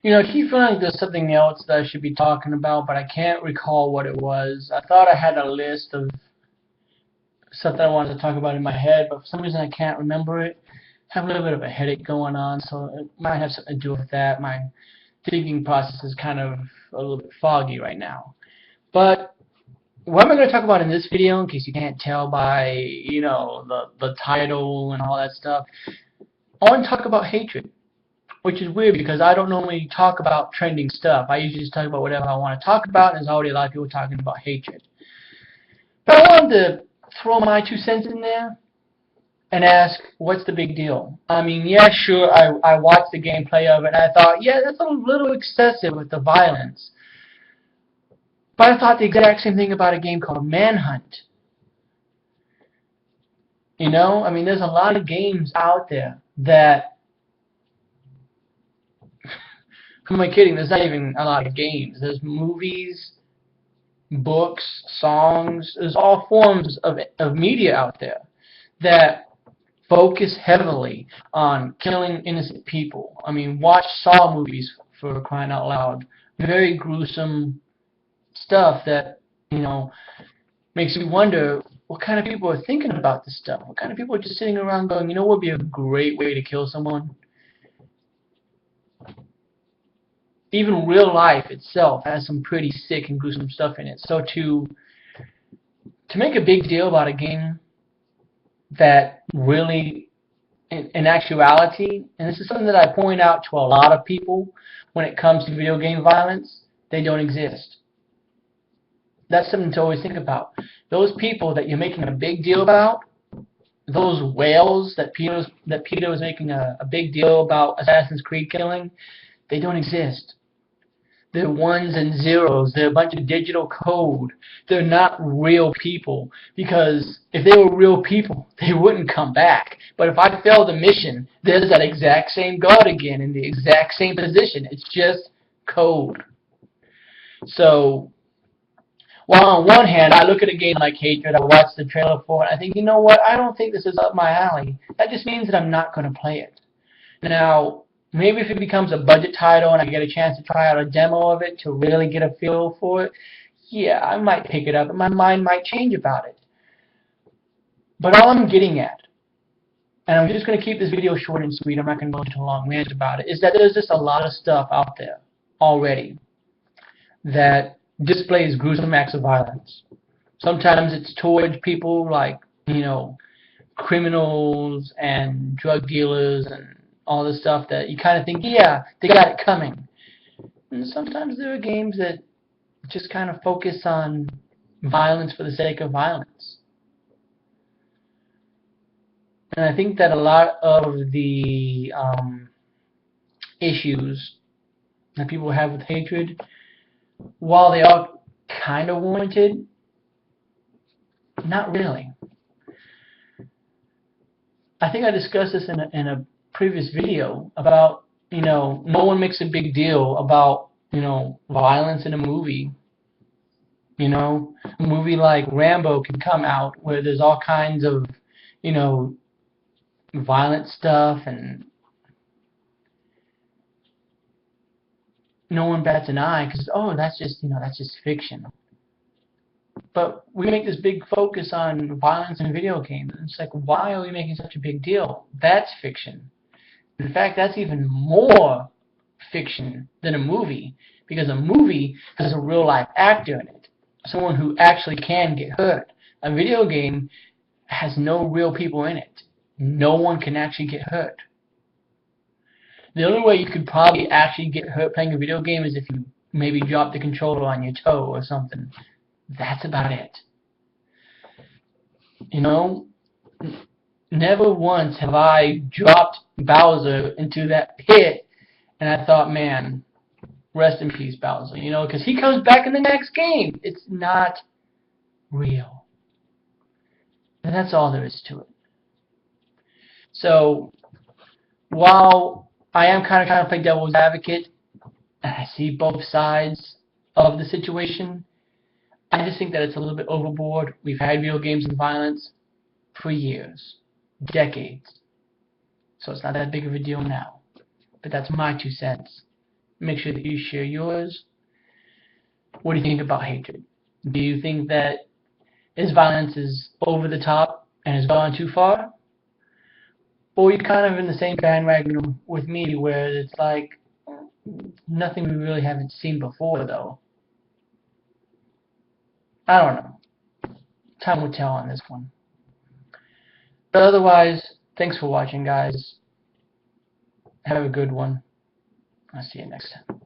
I keep feeling like there's something else that I should be talking about, but I can't recall what it was. I thought I had a list of stuff that I wanted to talk about in my head, but for some reason I can't remember it. I have a little bit of a headache going on, so it might have something to do with that. My thinking process is kind of a little bit foggy right now. But what am I going to talk about in this video, in case you can't tell by, the title and all that stuff? I want to talk about hatred, which is weird because I don't normally talk about trending stuff. I usually just talk about whatever I want to talk about, and there's already a lot of people talking about hatred. But I wanted to throw my 2 cents in there and ask, what's the big deal? I mean, yeah, sure, I watched the gameplay of it, and I thought, yeah, that's a little excessive with the violence. But I thought the exact same thing about a game called Manhunt. I mean, there's a lot of games out there that, who am I kidding? There's not even a lot of games. There's movies, books, songs. There's all forms of media out there that focus heavily on killing innocent people. I mean, watch Saw movies for crying out loud. Very gruesome stuff that, makes me wonder what kind of people are thinking about this stuff. What kind of people are just sitting around going, what would be a great way to kill someone? Even real life itself has some pretty sick and gruesome stuff in it. So to make a big deal about a game that really, in actuality, and this is something that I point out to a lot of people when it comes to video game violence, they don't exist. That's something to always think about. Those people that you're making a big deal about, those whales that Peter was making a big deal about Assassin's Creed killing, they don't exist. They're ones and zeros. They're a bunch of digital code. They're not real people. Because if they were real people, they wouldn't come back. But if I fail the mission, there's that exact same god again in the exact same position. It's just code. So, while on one hand, I look at a game like Hatred, I watch the trailer for it, I think, you know what, I don't think this is up my alley. That just means that I'm not going to play it. Now, maybe if it becomes a budget title and I get a chance to try out a demo of it to really get a feel for it, yeah, I might pick it up and my mind might change about it. But all I'm getting at, and I'm just going to keep this video short and sweet, I'm not going to go into a long rant about it, is that there's just a lot of stuff out there already that displays gruesome acts of violence. Sometimes it's towards people like, criminals and drug dealers and all this stuff that you kind of think, yeah, they got it coming. And sometimes there are games that just kind of focus on violence for the sake of violence. And I think that a lot of the issues that people have with hatred, while they are kind of warranted, not really. I think I discussed this in a previous video about, no one makes a big deal about, violence in a movie. A movie like Rambo can come out where there's all kinds of, violent stuff and no one bats an eye because, oh, that's just fiction. But we make this big focus on violence in video games. It's like, why are we making such a big deal? That's fiction. In fact, that's even more fiction than a movie, because a movie has a real life actor in it, someone who actually can get hurt. A video game has no real people in it. No one can actually get hurt. The only way you could probably actually get hurt playing a video game is if you maybe drop the controller on your toe or something. That's about it. Never once have I dropped Bowser into that pit and I thought, man, rest in peace, Bowser. Because he comes back in the next game. It's not real. And that's all there is to it. So, while I am kind of trying to play devil's advocate, and I see both sides of the situation, I just think that it's a little bit overboard. We've had video games and violence for years, decades. So it's not that big of a deal now. But that's my 2 cents. make sure that you share yours. What do you think about hatred? Do you think that this violence is over the top and has gone too far? Or are you kind of in the same bandwagon with me where it's like nothing we really haven't seen before, though? I don't know. Time will tell on this one. But otherwise, thanks for watching, guys. Have a good one. I'll see you next time.